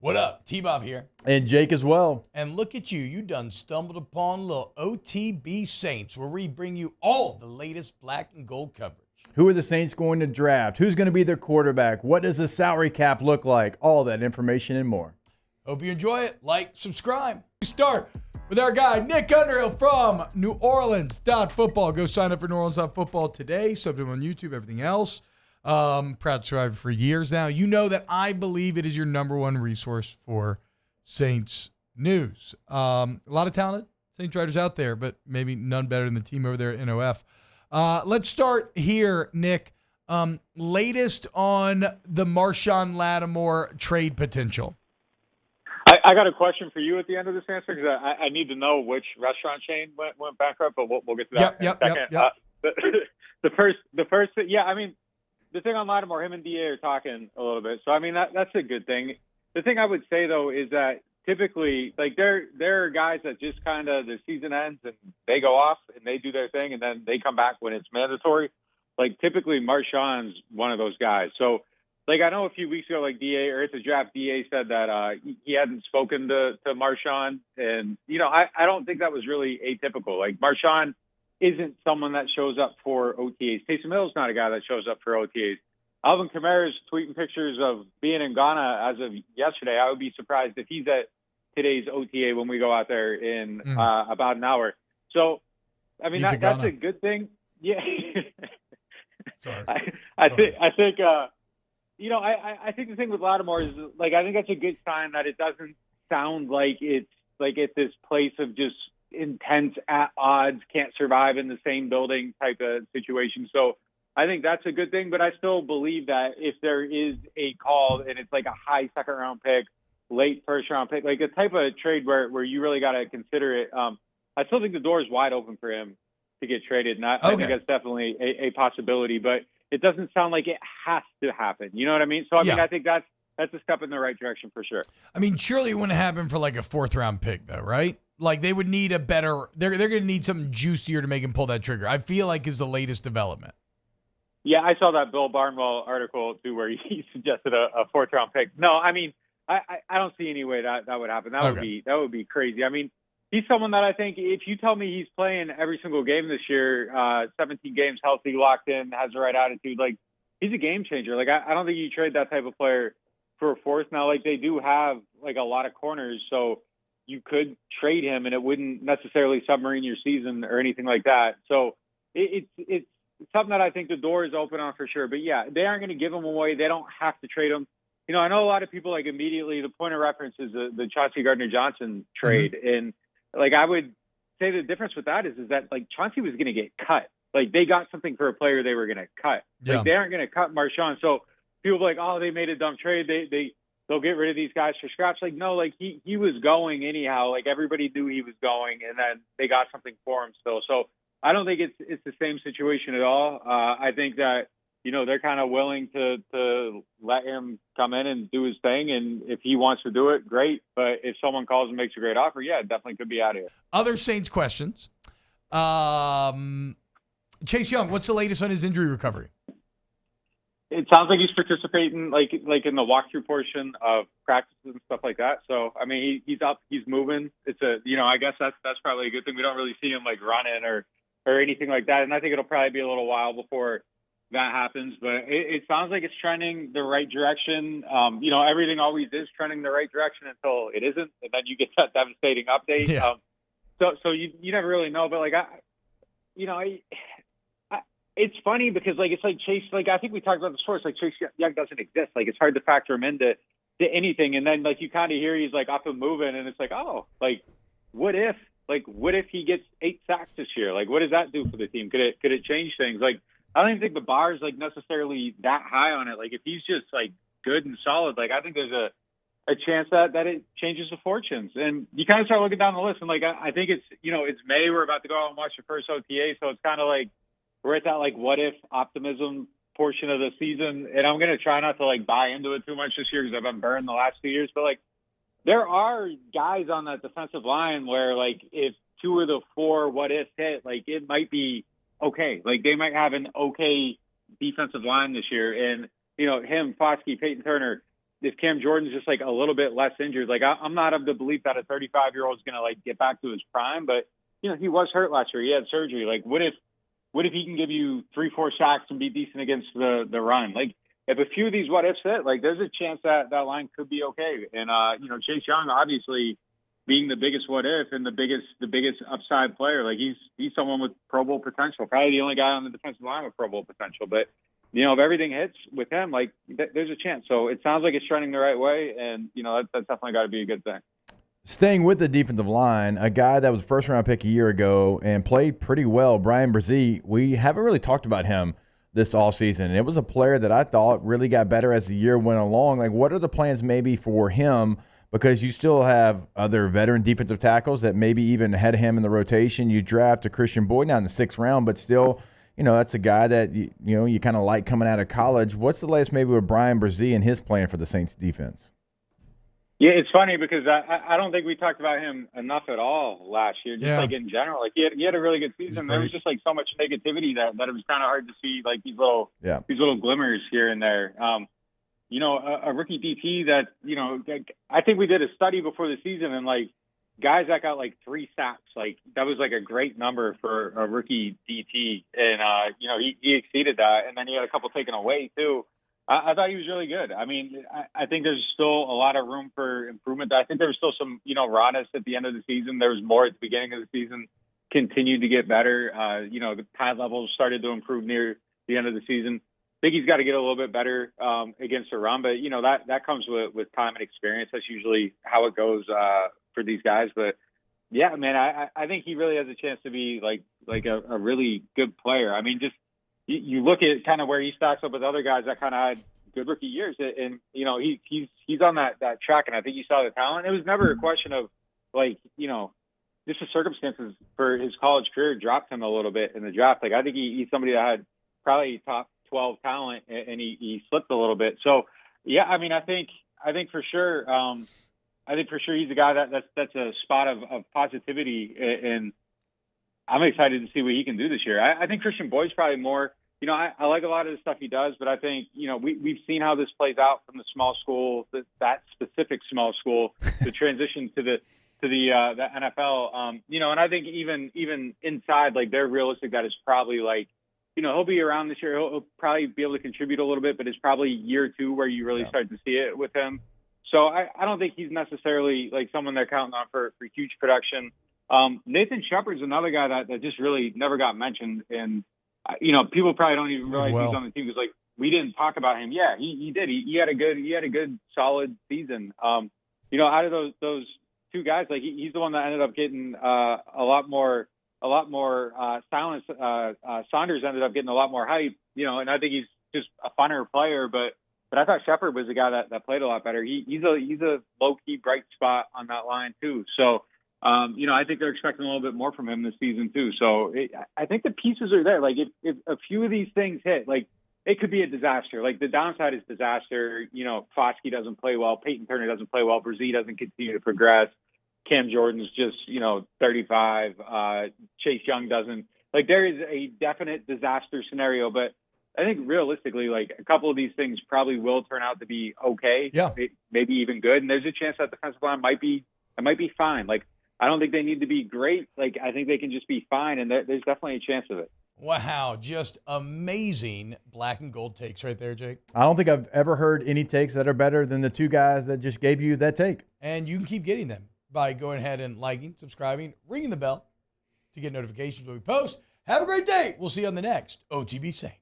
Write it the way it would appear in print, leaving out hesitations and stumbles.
What up? T-Bob here. And Jake as well. And look at you. You done stumbled upon little OTB Saints, where we bring you all the latest black and gold coverage. Who are the Saints going to draft? Who's going to be their quarterback? What does the salary cap look like? All that information and more. Hope you enjoy it. Like, subscribe. We start with our guy, Nick Underhill from neworleans.football. Go sign up for neworleans.football today. Sub to him on YouTube, everything else. Proud survivor for years now. You know that I believe it is your number one resource for Saints news. A lot of talented Saints writers out there, but maybe none better than the team over there at NOF. Let's start here, Nick. Latest on the Marshon Lattimore trade potential. I got a question for you at the end of this answer because I need to know which restaurant chain went bankrupt, but we'll get to that in a second. Yep. The first, yeah, I mean, the thing on Lattimore, him and DA are talking a little bit, so I mean that's a good thing. The thing I would say though is that typically, like there are guys that just kind of the season ends and they go off and they do their thing and then they come back when it's mandatory. Like typically, Marshon's one of those guys. So. Like, I know a few weeks ago, like, DA, or at the draft, DA said that he hadn't spoken to Marshon. And, you know, I don't think that was really atypical. Like, Marshon isn't someone that shows up for OTAs. Taysom Hill's not a guy that shows up for OTAs. Alvin Kamara's tweeting pictures of being in Ghana as of yesterday. I would be surprised if he's at today's OTA when we go out there in about an hour. So, I mean, that's a good thing. Yeah. Sorry. I think you know, I think the thing with Lattimore is, like, I think that's a good sign that it doesn't sound like it's, like, at this place of just intense at odds, can't survive in the same building type of situation. So I think that's a good thing, but I still believe that if there is a call and it's like a high second-round pick, late first-round pick, like a type of trade where you really got to consider it, I still think the door is wide open for him to get traded, and I think that's definitely a possibility, but it doesn't sound like it has to happen. You know what I mean? So, I mean, I think that's a step in the right direction for sure. I mean, surely it wouldn't happen for like a fourth-round pick, though, right? Like, they would need a better – they're going to need something juicier to make him pull that trigger, I feel like is the latest development. Yeah, I saw that Bill Barnwell article, too, where he suggested a fourth-round pick. No, I mean, I don't see any way that would happen. That would be crazy. I mean, he's someone that I think if you tell me he's playing every single game this year, 17 games healthy, locked in, has the right attitude, like he's a game changer. Like I don't think you trade that type of player for a fourth. Now, like they do have like a lot of corners, so you could trade him and it wouldn't necessarily submarine your season or anything like that. So it's something that I think the door is open on for sure. But yeah, they aren't going to give him away. They don't have to trade him. You know, I know a lot of people like immediately the point of reference is the Chauncey Gardner-Johnson trade. And like, I would say the difference with that is that like Chauncey was going to get cut. Like they got something for a player they were going to cut. Yeah. Like they aren't going to cut Marshon. So people are like, oh, they made a dumb trade. They'll get rid of these guys for scraps. Like, no, like he was going anyhow. Like everybody knew he was going and then they got something for him still. So I don't think it's the same situation at all. I think that, you know, they're kind of willing to let him come in and do his thing. And if he wants to do it, great. But if someone calls and makes a great offer, yeah, it definitely could be out of here. Other Saints questions. Chase Young, what's the latest on his injury recovery? It sounds like he's participating like in the walkthrough portion of practices and stuff like that. So, I mean, he's up, he's moving. It's I guess that's probably a good thing. We don't really see him like running or anything like that. And I think it'll probably be a little while before that happens, but it sounds like it's trending the right direction. You know, everything always is trending the right direction until it isn't, and then you get that devastating update. Yeah. So you never really know, but like it's funny because like it's like Chase. Like I think we talked about this before. It's like Chase Young doesn't exist. Like it's hard to factor him into anything, and then like you kind of hear he's like up and moving, and it's like, oh, like what if he gets 8 sacks this year? Like what does that do for the team? Could it change things? Like I don't even think the bar is like necessarily that high on it. Like if he's just like good and solid, like I think there's a chance that it changes the fortunes. And you kind of start looking down the list, and like I think it's it's May. We're about to go out and watch the first OTA, so it's kind of like we're at that like what if optimism portion of the season. And I'm gonna try not to like buy into it too much this year because I've been burned the last 2 years. But like there are guys on that defensive line where like if 2 of the 4 what ifs hit, like it might be okay. Like they might have an okay defensive line this year. And, him, Foskey, Peyton Turner, if Cam Jordan's just like a little bit less injured, like I'm not of the belief that a 35-year-old is going to like get back to his prime, but he was hurt last year. He had surgery. Like what if he can give you 3-4 sacks and be decent against the run? Like if a few of these what ifs hit, like there's a chance that line could be okay. And Chase Young obviously being the biggest what if and the biggest upside player, like he's someone with Pro Bowl potential, probably the only guy on the defensive line with Pro Bowl potential. But if everything hits with him, like there's a chance. So it sounds like it's trending the right way, and that's definitely got to be a good thing. Staying with the defensive line, a guy that was a first-round pick a year ago and played pretty well, Bryan Bresee, we haven't really talked about him this offseason. And it was a player that I thought really got better as the year went along. Like, what are the plans maybe for him? Because you still have other veteran defensive tackles that maybe even ahead of him in the rotation. You draft a Christian Boyd now in the 6th round, but still – that's a guy that, you kind of like coming out of college. What's the latest maybe with Bryan Bresee and his plan for the Saints defense? Yeah, it's funny because I don't think we talked about him enough at all last year, just like in general. Like he had a really good season. There was just like so much negativity that it was kind of hard to see like these little glimmers here and there. A rookie DT that, I think we did a study before the season and like, guys that got like 3 sacks, like that was like a great number for a rookie DT. And, he exceeded that. And then he had a couple taken away too. I thought he was really good. I mean, I think there's still a lot of room for improvement. I think there was still some, rawness at the end of the season. There was more at the beginning of the season, continued to get better. The pad levels started to improve near the end of the season. I think he's got to get a little bit better against the run, but that comes with time and experience. That's usually how it goes for these guys. But yeah, man, I think he really has a chance to be like a really good player. I mean, just you look at kind of where he stacks up with other guys that kind of had good rookie years, and he's on that track. And I think you saw the talent. It was never a question of just the circumstances for his college career dropped him a little bit in the draft. Like I think he's somebody that had probably top 12 talent, and he slipped a little bit. So yeah, I mean, I think for sure. I think for sure he's a guy that's a spot of positivity, and I'm excited to see what he can do this year. I think Christian Boyd's probably more. I like a lot of the stuff he does, but I think we've seen how this plays out from the small school, that specific small school, the transition to the NFL. And I think even inside, like they're realistic that it's probably like. He'll be around this year. He'll probably be able to contribute a little bit, but it's probably year 2 where you really start to see it with him. So I don't think he's necessarily like someone they're counting on for huge production. Nathan Shepard's another guy that just really never got mentioned. And, people probably don't even realize he's on the team because like we didn't talk about him. Yeah, he did. He had a good solid season. Out of those 2 guys, like he's the one that ended up getting a lot more silence. Saunders ended up getting a lot more hype, and I think he's just a funner player, but I thought Shepard was a guy that played a lot better. He's a low-key bright spot on that line too. So, I think they're expecting a little bit more from him this season too. So I think the pieces are there. Like if a few of these things hit, like it could be a disaster. Like the downside is disaster. Foskey doesn't play well. Peyton Turner doesn't play well. Bresee doesn't continue to progress. Cam Jordan's just, 35. Chase Young doesn't. Like, there is a definite disaster scenario, but I think realistically, like, a couple of these things probably will turn out to be okay. Yeah. Maybe even good. And there's a chance that the defensive line might be fine. Like, I don't think they need to be great. Like, I think they can just be fine, and there's definitely a chance of it. Wow, just amazing black and gold takes right there, Jake. I don't think I've ever heard any takes that are better than the 2 guys that just gave you that take. And you can keep getting them by going ahead and liking, subscribing, ringing the bell to get notifications when we post. Have a great day. We'll see you on the next OTB Saints.